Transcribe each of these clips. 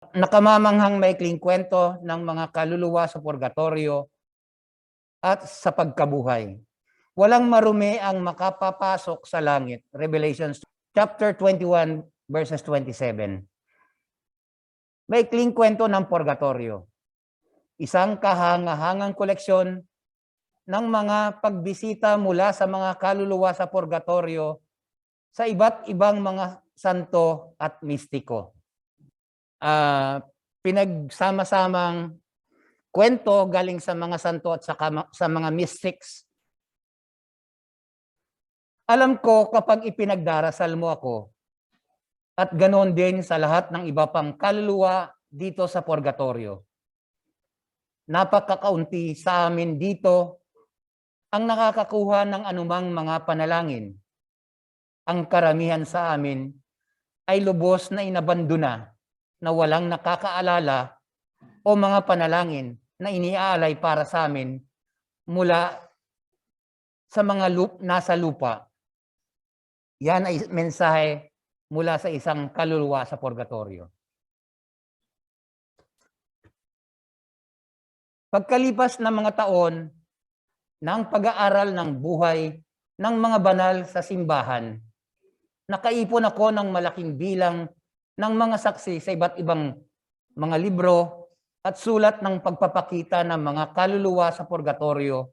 Nakamamanghang maikling kwento ng mga kaluluwa sa purgatorio at sa pagkabuhay. Walang marumi ang makapapasok sa langit. Revelation chapter 21 verses 27. Maikling kwento ng purgatorio. Isang kahangahangang koleksyon ng mga pagbisita mula sa mga kaluluwa sa purgatorio sa iba't ibang mga santo at mistiko. Pinagsama-samang kwento galing sa mga santo at sa mga mystics. Alam ko kapag ipinagdarasal mo ako, at ganoon din sa lahat ng iba pang kaluluwa dito sa purgatorio. Napakakaunti sa amin dito ang nakakakuha ng anumang mga panalangin. Ang karamihan sa amin ay lubos na inabandona na walang nakakaalala o mga panalangin na iniaalay para sa amin mula sa mga nasa lupa. Yan ay mensahe mula sa isang kaluluwa sa purgatorio. Pagkalipas ng mga taon ng pag-aaral ng buhay ng mga banal sa simbahan, nakaipon ako ng malaking bilang ng mga saksi sa iba't ibang mga libro at sulat ng pagpapakita ng mga kaluluwa sa purgatorio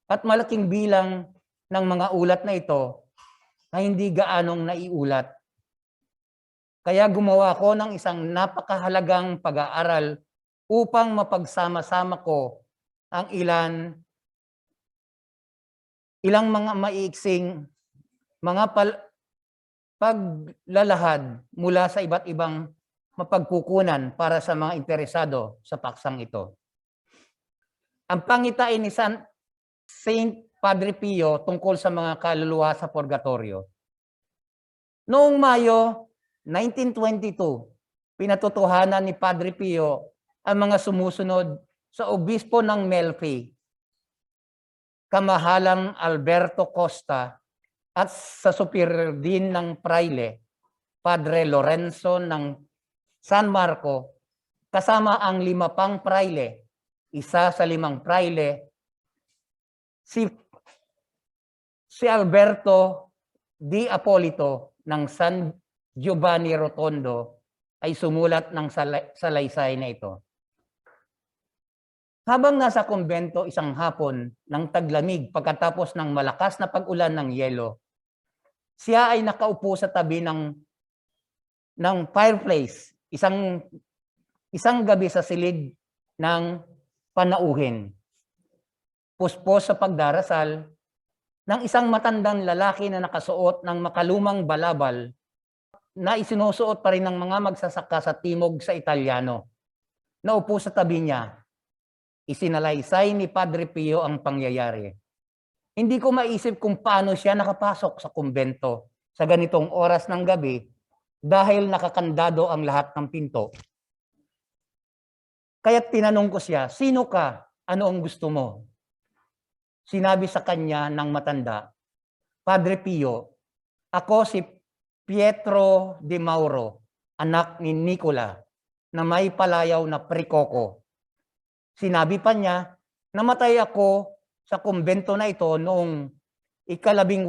at malaking bilang ng mga ulat na ito ay hindi gaanong naiulat. Kaya gumawa ko ng isang napakahalagang pag-aaral upang mapagsama-sama ko ang ilang mga maiiksing mga paglalahad mula sa iba't ibang mapagkukunan para sa mga interesado sa paksang ito. Ang pangitain ni Saint Padre Pio tungkol sa mga kaluluwa sa purgatorio. Noong Mayo 1922, pinatotohanan ni Padre Pio ang mga sumusunod sa obispo ng Melfi, Kamahalang Alberto Costa, at sa superior din ng Praile, Padre Lorenzo ng San Marco, kasama ang 5 pang Praile, isa sa 5 Praile, si Alberto Di Apolito ng San Giovanni Rotondo ay sumulat ng salaysay na ito. Habang nasa kumbento isang hapon ng taglamig pagkatapos ng malakas na pag-ulan ng yelo, siya ay nakaupo sa tabi ng fireplace, isang gabi sa silid ng panauhin. Puspos sa pagdarasal ng isang matandang lalaki na nakasuot ng makalumang balabal na isinusuot pa rin ng mga magsasaka sa timog sa Italiano. Naupo sa tabi niya. Isinalaysay ni Padre Pio ang pangyayari. Hindi ko maisip kung paano siya nakapasok sa kumbento sa ganitong oras ng gabi dahil nakakandado ang lahat ng pinto. Kaya't tinanong ko siya, sino ka? Ano ang gusto mo? Sinabi sa kanya ng matanda, Padre Pio, ako si Pietro de Mauro, anak ni Nicola, na may palayaw na prikoko. Sinabi pa niya, namatay ako sa kumbento na ito noong 18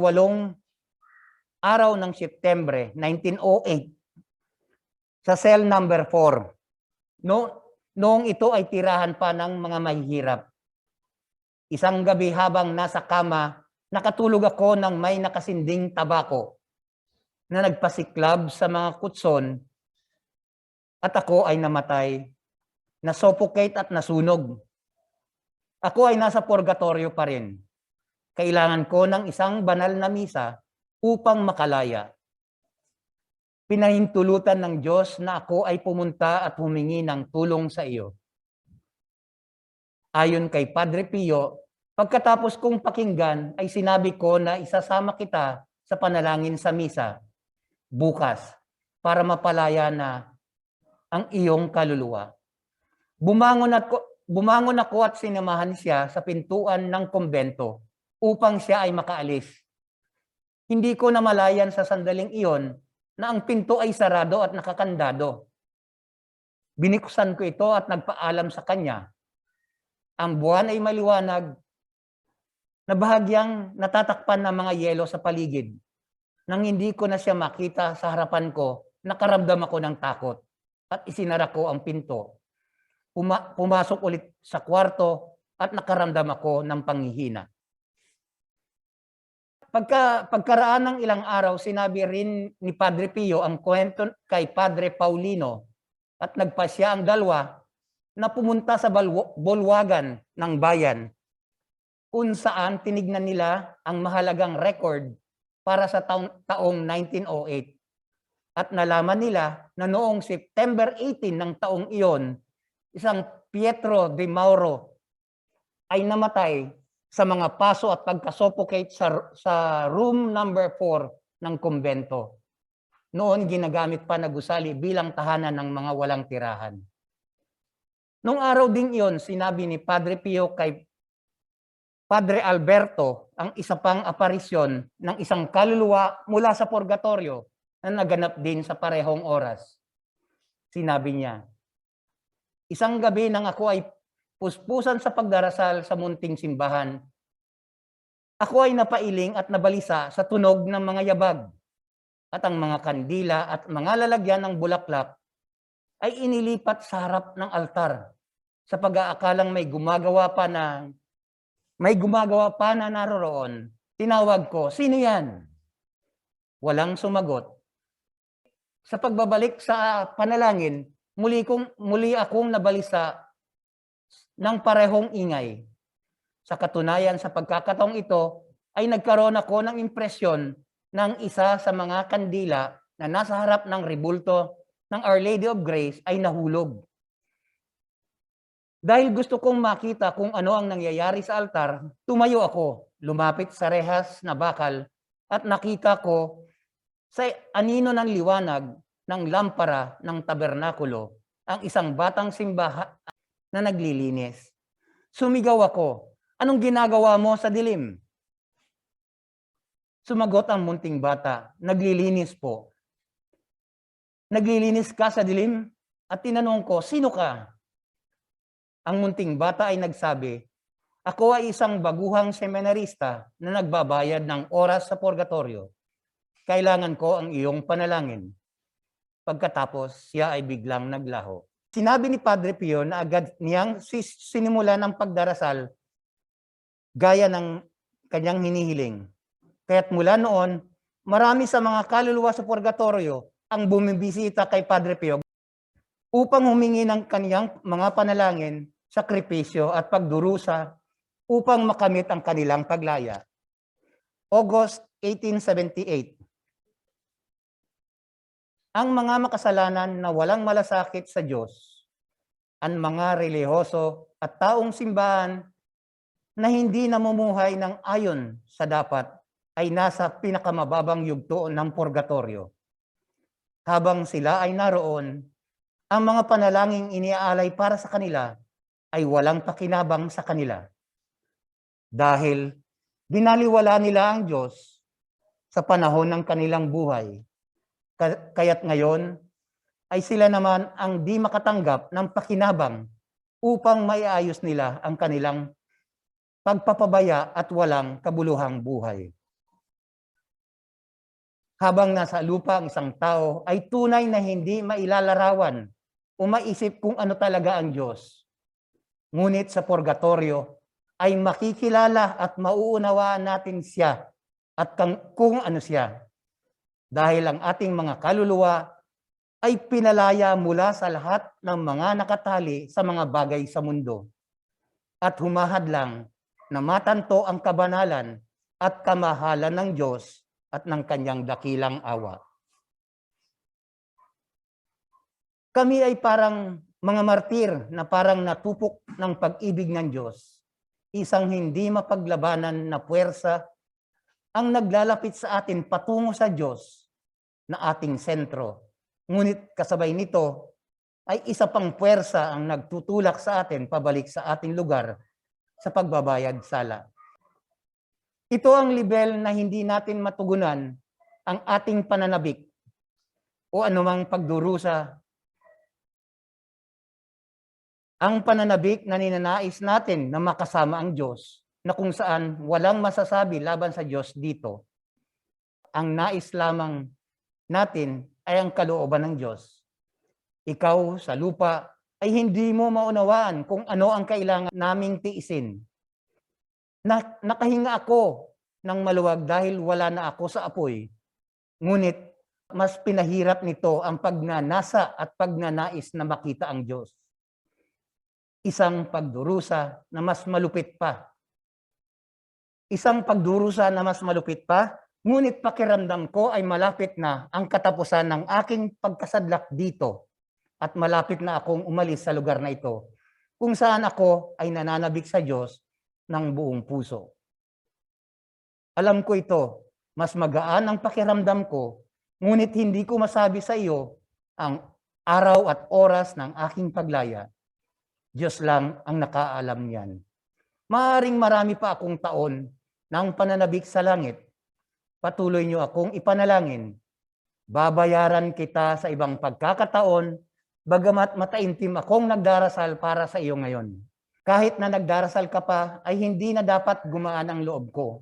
araw ng Setyembre 1908 sa cell number 4. Noong ito ay tirahan pa ng mga mahihirap. Isang gabi habang nasa kama, nakatulog ako ng may nakasinding tabako na nagpasiklab sa mga kutson at ako ay namatay, nasuffocate at nasunog. Ako ay nasa purgatorio pa rin. Kailangan ko ng isang banal na misa upang makalaya. Pinahintulutan ng Diyos na ako ay pumunta at humingi ng tulong sa iyo. Ayon kay Padre Pio, pagkatapos kong pakinggan ay sinabi ko na isasama kita sa panalangin sa misa bukas para mapalaya na ang iyong kaluluwa. Bumangon ako at sinamahan siya sa pintuan ng kumbento upang siya ay makaalis. Hindi ko namalayan sa sandaling iyon na ang pinto ay sarado at nakakandado. Biniksan ko ito at nagpaalam sa kanya. Ang buwan ay maliwanag na bahagyang natatakpan ng mga yelo sa paligid. Nang hindi ko na siya makita sa harapan ko, nakaramdam ako ng takot at isinara ko ang pinto. Pumasok ulit sa kwarto at nakaramdam ako ng panghihina. Pagkaraan ng ilang araw, sinabi rin ni Padre Pio ang kwento kay Padre Paulino at nagpasya ang dalawa na pumunta sa bulwagan ng bayan kung saan tinignan nila ang mahalagang record para sa taong 1908. At nalaman nila na noong September 18 ng taong iyon, isang Pietro de Mauro ay namatay sa mga paso at pagkasuffocate sa room number 4 ng kumbento. Noon ginagamit pa na gusali bilang tahanan ng mga walang tirahan. Noong araw ding iyon, sinabi ni Padre Pio kay Padre Alberto ang isa pang aparisyon ng isang kaluluwa mula sa purgatorio na naganap din sa parehong oras. Sinabi niya, isang gabi nang ako ay puspusan sa pagdarasal sa munting simbahan, ako ay napailing at nabalisa sa tunog ng mga yabag at ang mga kandila at mga lalagyan ng bulaklak ay inilipat sa harap ng altar sa pag-aakalang may gumagawa pa na naroroon. Tinawag ko, sino yan? Walang sumagot. Sa pagbabalik sa panalangin, muli akong nabalisa ng parehong ingay. Sa katunayan, sa pagkakataong ito, ay nagkaroon ako ng impresyon ng isa sa mga kandila na nasa harap ng rebulto ng Our Lady of Grace ay nahulog. Dahil gusto kong makita kung ano ang nangyayari sa altar, tumayo ako, lumapit sa rehas na bakal at nakita ko sa anino ng liwanag ng lampara ng tabernakulo ang isang batang simbahan na naglilinis. Sumigaw ako, anong ginagawa mo sa dilim? Sumagot ang munting bata, naglilinis po. Naglilinis ka sa dilim? At tinanong ko, sino ka? Ang munting bata ay nagsabi, ako ay isang baguhang seminarista na nagbabayad ng oras sa purgatorio. Kailangan ko ang iyong panalangin. Pagkatapos, siya ay biglang naglaho. Sinabi ni Padre Pio na agad niyang sinimula ng pagdarasal gaya ng kanyang hinihiling. Kaya't mula noon, marami sa mga kaluluwa sa purgatorio ang bumibisita kay Padre Pio upang humingi ng kanyang mga panalangin, sakripisyo at pagdurusa upang makamit ang kanilang paglaya. August 1878. Ang mga makasalanan na walang malasakit sa Diyos, ang mga relihiyoso at taong simbahan na hindi namumuhay ng ayon sa dapat ay nasa pinakamababang yugto ng purgatorio. Habang sila ay naroon, ang mga panalangin iniaalay para sa kanila ay walang pakinabang sa kanila. Dahil binaliwala nila ang Diyos sa panahon ng kanilang buhay. Kaya't ngayon ay sila naman ang di makatanggap ng pakinabang upang maiayos nila ang kanilang pagpapabaya at walang kabuluhang buhay. Habang nasa lupa ang isang tao ay tunay na hindi mailalarawan o maisip kung ano talaga ang Diyos. Ngunit sa purgatorio ay makikilala at mauunawaan natin siya at kung ano siya. Dahil ang ating mga kaluluwa ay pinalaya mula sa lahat ng mga nakatali sa mga bagay sa mundo at humahadlang na matanto ang kabanalan at kamahalan ng Diyos at ng kanyang dakilang awa. Kami ay parang mga martir na parang natupok ng pag-ibig ng Diyos. Isang hindi mapaglabanan na puwersa ang naglalapit sa atin patungo sa Diyos na ating sentro. Ngunit kasabay nito ay isa pang puwersa ang nagtutulak sa atin pabalik sa ating lugar sa pagbabayad sala. Ito ang level na hindi natin matugunan ang ating pananabik o anumang pagdurusa Ang pananabik na ninanais natin na makasama ang Diyos, na kung saan walang masasabi laban sa Diyos dito. Ang nais lamang natin ay ang kalooban ng Diyos. Ikaw sa lupa ay hindi mo maunawaan kung ano ang kailangan naming tiisin. Nakahinga ako ng maluwag dahil wala na ako sa apoy. Ngunit mas pinahirap nito ang pagnanasa at pagnanais na makita ang Diyos. Isang pagdurusa na mas malupit pa. Isang pagdurusa na mas malupit pa, ngunit pakiramdam ko ay malapit na ang katapusan ng aking pagkasadlak dito at malapit na akong umalis sa lugar na ito, kung saan ako ay nananabik sa Diyos ng buong puso. Alam ko ito, mas magaan ang pakiramdam ko, ngunit hindi ko masabi sa iyo ang araw at oras ng aking paglaya. Diyos lang ang nakaalam niyan. Maaaring marami pa akong taon ng pananabik sa langit. Patuloy niyo akong ipanalangin. Babayaran kita sa ibang pagkakataon, bagamat mataimtim akong nagdarasal para sa iyo ngayon. Kahit na nagdarasal ka pa, ay hindi na dapat gumaan ang loob ko.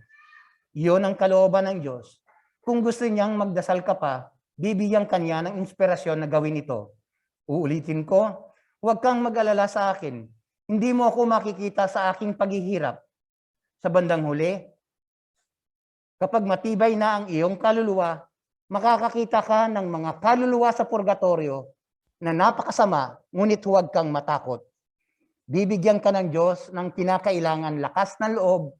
Iyon ang kalooban ng Diyos. Kung gusto niyang magdasal ka pa, bibigyan kanya ng inspirasyon na gawin ito. Uulitin ko, huwag kang mag-alala sa akin. Hindi mo ako makikita sa aking paghihirap. Sa bandang huli, kapag matibay na ang iyong kaluluwa, makakakita ka ng mga kaluluwa sa purgatorio na napakasama, ngunit huwag kang matakot. Bibigyan ka ng Diyos ng kinakailangan lakas ng loob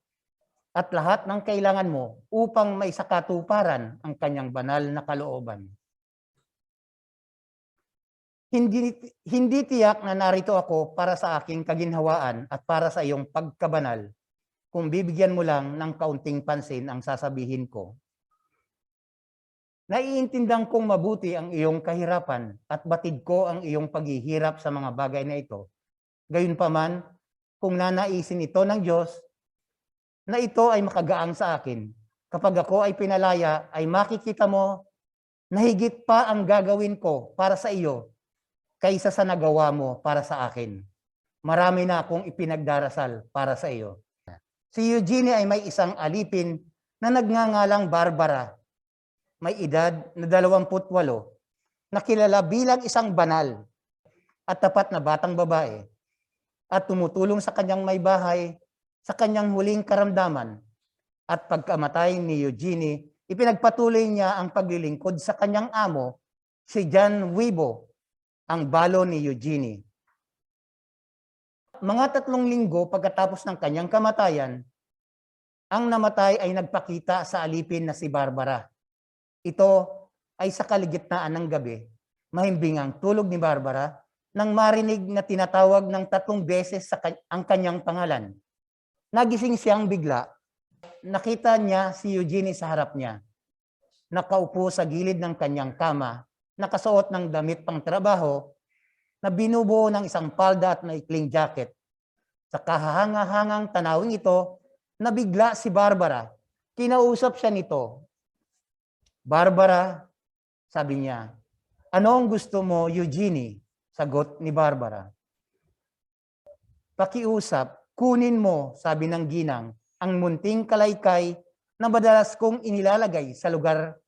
at lahat ng kailangan mo upang maisakatuparan ang kanyang banal na kalooban. Hindi tiyak na narito ako para sa aking kaginhawaan at para sa iyong pagkabanal kung bibigyan mo lang ng kaunting pansin ang sasabihin ko. Naiintindihan kong mabuti ang iyong kahirapan at batid ko ang iyong paghihirap sa mga bagay na ito. Gayunpaman, kung nanaisin ito ng Diyos, na ito ay makagaang sa akin. Kapag ako ay pinalaya, ay makikita mo na higit pa ang gagawin ko para sa iyo kaysa sa nagawa mo para sa akin. Marami na akong ipinagdarasal para sa iyo. Si Eugenie ay may isang alipin na nagngangalang Barbara. May edad na 28, na kilala bilang isang banal at tapat na batang babae at tumutulong sa kanyang may bahay sa kanyang huling karamdaman. At pagkamatay ni Eugenie, ipinagpatuloy niya ang paglilingkod sa kanyang amo, si John Weibo, ang balo ni Eugenie. Mga 3 linggo pagkatapos ng kanyang kamatayan, ang namatay ay nagpakita sa alipin na si Barbara. Ito ay sa kaligitnaan ng gabi, mahimbing ang tulog ni Barbara nang marinig na tinatawag ng 3 beses ang kanyang pangalan. Nagising siyang bigla. Nakita niya si Eugenie sa harap niya. Nakaupo sa gilid ng kanyang kama, nakasuot ng damit pang trabaho, na binubuo ng isang palda at maikling jacket. Sa kahahanga-hangang tanawing ito, nabigla si Barbara. Kinausap siya nito. Barbara, sabi niya, ano ang gusto mo, Eugenie? Sagot ni Barbara. Pakiusap, kunin mo, sabi ng ginang, ang munting kalaykay na madalas kong inilalagay sa lugar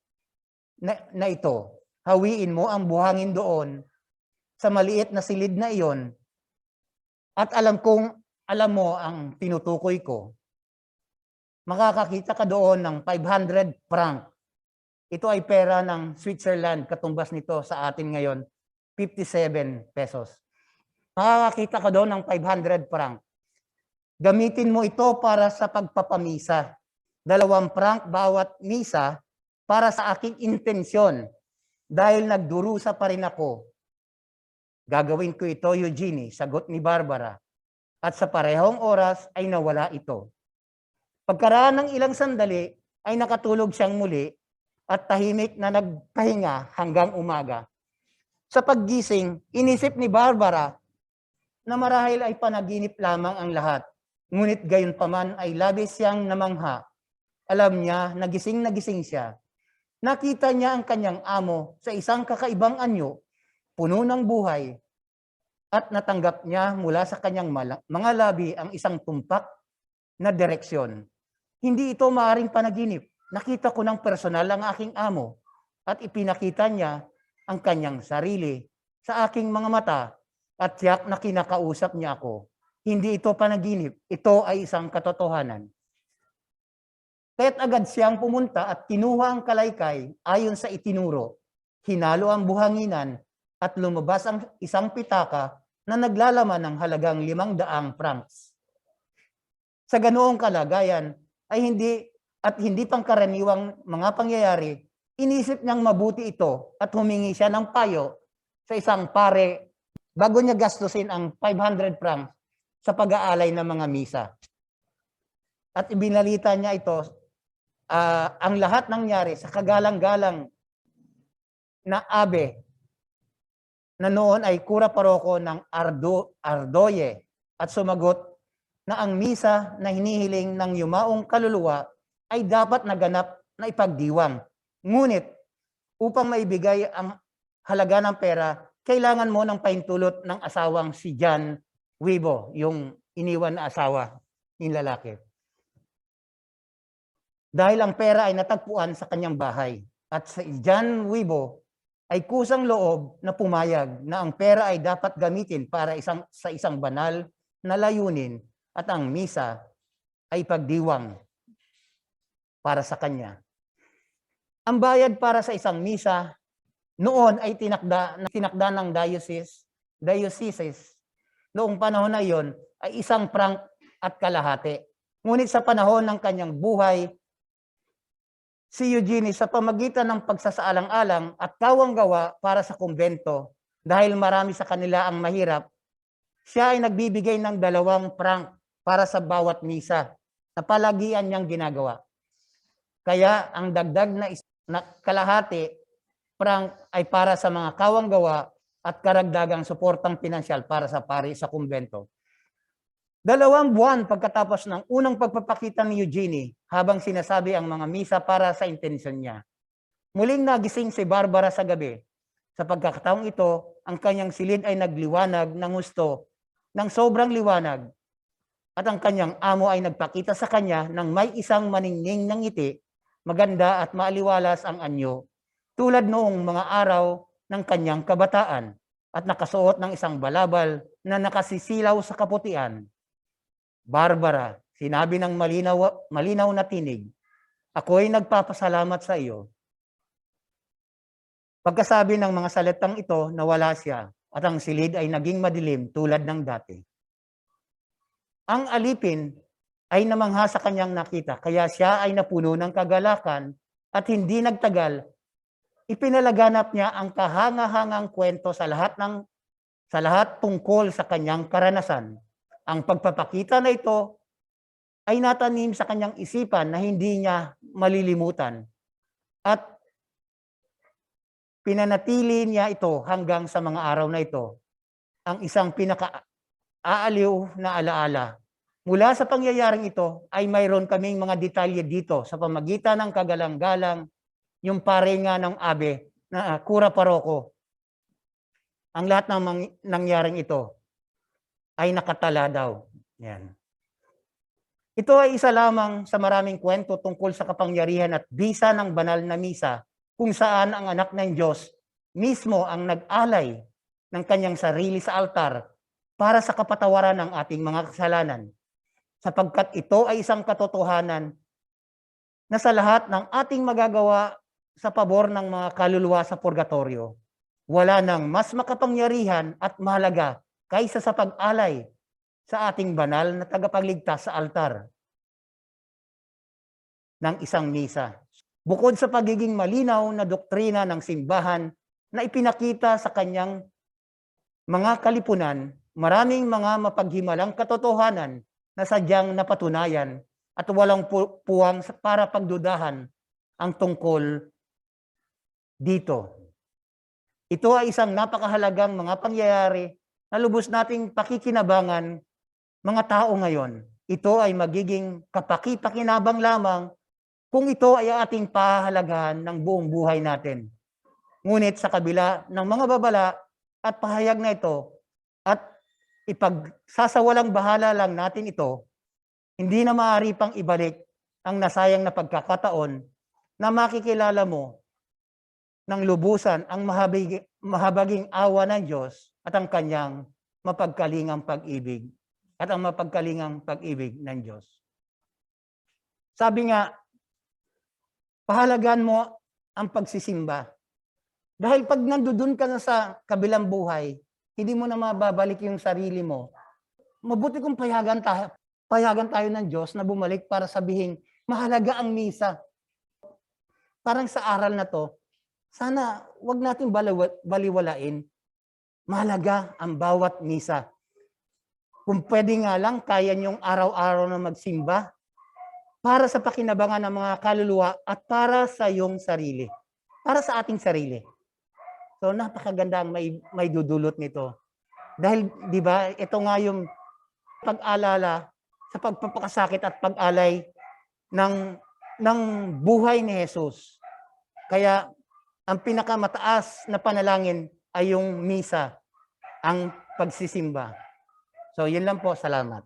na ito. Hawiin mo ang buhangin doon sa maliit na silid na iyon at alam mo ang tinutukoy ko. Makakakita ka doon ng 500 franc. Ito ay pera ng Switzerland, katumbas nito sa atin ngayon, 57 pesos. Makakakita ka doon ng 500 franc. Gamitin mo ito para sa pagpapamisa. 2 franc bawat misa para sa aking intensyon. Dahil nagdurusa pa rin ako. Gagawin ko ito, Eugenie, sagot ni Barbara. At sa parehong oras ay nawala ito. Pagkaraan ng ilang sandali ay nakatulog siyang muli at tahimik na nagpahinga hanggang umaga. Sa paggising, inisip ni Barbara na marahil ay panaginip lamang ang lahat. Ngunit gayon paman ay labis siyang namangha. Alam niya, nagising siya. Nakita niya ang kanyang amo sa isang kakaibang anyo, puno ng buhay, at natanggap niya mula sa kanyang mga labi ang isang tumpak na direksyon. Hindi ito maaring panaginip. Nakita ko ng personal ang aking amo at ipinakita niya ang kanyang sarili sa aking mga mata at tiyak na kinakausap niya ako. Hindi ito panaginip. Ito ay isang katotohanan. Kaya't agad siyang pumunta at kinuha ang kalaykay ayon sa itinuro. Hinalo ang buhanginan at lumabas ang isang pitaka na naglalaman ng halagang 500 francs. Sa ganoong kalagayan ay hindi pangkaraniwang mga pangyayari, inisip niyang mabuti ito at humingi siya ng payo sa isang pare bago niya gastusin ang 500 francs sa pag-aalay ng mga misa. At ibinalita niya ito, ang lahat nangyari sa kagalang-galang na abe na noon ay kura paroko ng Ardoye at sumagot na ang misa na hinihiling ng yumaong kaluluwa ay dapat naganap na ipagdiwang. Ngunit upang maibigay ang halaga ng pera, kailangan mo ng paintulot ng asawang si John Wibo, yung iniwan na asawa ng lalaki. Dahil ang pera ay natagpuan sa kanyang bahay. At si John Wibo ay kusang loob na pumayag na ang pera ay dapat gamitin para sa isang banal na layunin at ang misa ay pagdiwang para sa kanya. Ang bayad para sa isang misa noon ay tinakda ng diocese noong panahon na iyon ay 1 franc at kalahati. Ngunit sa panahon ng kanyang buhay, si Eugenie sa pamagitan ng pagsasaalang-alang at kawang-gawa para sa kumbento, dahil marami sa kanila ang mahirap, siya ay nagbibigay ng 2 franc para sa bawat misa na palagian niyang ginagawa. Kaya ang dagdag na kalahati franc ay para sa mga kawang-gawa at karagdagang suportang pinansyal para sa pari sa kumbento. 2 buwan pagkatapos ng unang pagpapakita ni Eugenie habang sinasabi ang mga misa para sa intensyon niya. Muling nagising si Barbara sa gabi. Sa pagkakataong ito, ang kanyang silid ay nagliwanag ng husto ng sobrang liwanag at ang kanyang amo ay nagpakita sa kanya ng may isang maningning ng ngiti, maganda at maaliwalas ang anyo, tulad noong mga araw ng kanyang kabataan at nakasuot ng isang balabal na nakasisilaw sa kaputian. Barbara, sinabi ng malinaw na tinig, ako'y nagpapasalamat sa iyo. Pagkasabi ng mga salitang ito, nawala siya at ang silid ay naging madilim tulad ng dati. Ang alipin ay namangha sa kanyang nakita, kaya siya ay napuno ng kagalakan at hindi nagtagal, ipinalaganap niya ang kahanga-hangang kwento sa lahat tungkol sa kanyang karanasan. Ang pagpapakita na ito ay natanim sa kanyang isipan na hindi niya malilimutan at pinanatili niya ito hanggang sa mga araw na ito. Ang isang pinaka-aaliw na alaala. Mula sa pangyayaring ito ay mayroon kaming mga detalye dito sa pamagitan ng kagalang-galang, yung pare nga ng abe na kura paroko. Ang lahat ng nangyaring ito ay nakatala daw. Yan. Ito ay isa lamang sa maraming kwento tungkol sa kapangyarihan at bisa ng banal na misa kung saan ang anak ng Diyos mismo ang nag-alay ng kanyang sarili sa altar para sa kapatawaran ng ating mga kasalanan. Sapagkat ito ay isang katotohanan na sa lahat ng ating magagawa sa pabor ng mga kaluluwa sa purgatorio, wala nang mas makapangyarihan at mahalaga kaysa sa pag-alay sa ating banal na tagapagligtas sa altar ng isang misa. Bukod sa pagiging malinaw na doktrina ng simbahan na ipinakita sa kanyang mga kalipunan, maraming mga mapaghimalang katotohanan na sadyang napatunayan at walang puwang para pagdudahan ang tungkol dito. Ito ay isang napakahalagang mga pangyayari na lubos nating pakikinabangan mga tao ngayon. Ito ay magiging kapaki-pakinabang lamang kung ito ay ating pahahalagahan ng buong buhay natin. Ngunit sa kabila ng mga babala at pahayag na ito, at ipagsasawalang bahala lang natin ito, hindi na maaari pang ibalik ang nasayang na pagkakataon na makikilala mo ng lubusan ang mahabaging awa ng Diyos at ang kanyang mapagkalingang pag-ibig ng Diyos. Sabi nga, pahalagaan mo ang pagsisimba. Dahil pag nandoon ka na sa kabilang buhay, hindi mo na mababalik yung sarili mo. Mabuti kung payagan tayo ng Diyos na bumalik para sabihin, mahalaga ang misa. Parang sa aral na to, sana wag natin baliwalain. Mahalaga ang bawat misa. Kung pwede nga lang, kaya niyong araw-araw na magsimba para sa pakinabangan ng mga kaluluwa at para sa iyong sarili. Para sa ating sarili. So napakaganda ang may dudulot nito. Dahil, di ba, ito nga yung pag-alala sa pagpapakasakit at pag-alay ng buhay ni Jesus. Kaya, ang pinakamataas na panalangin ay yung misa, ang pagsisimba. So, yun lang po. Salamat.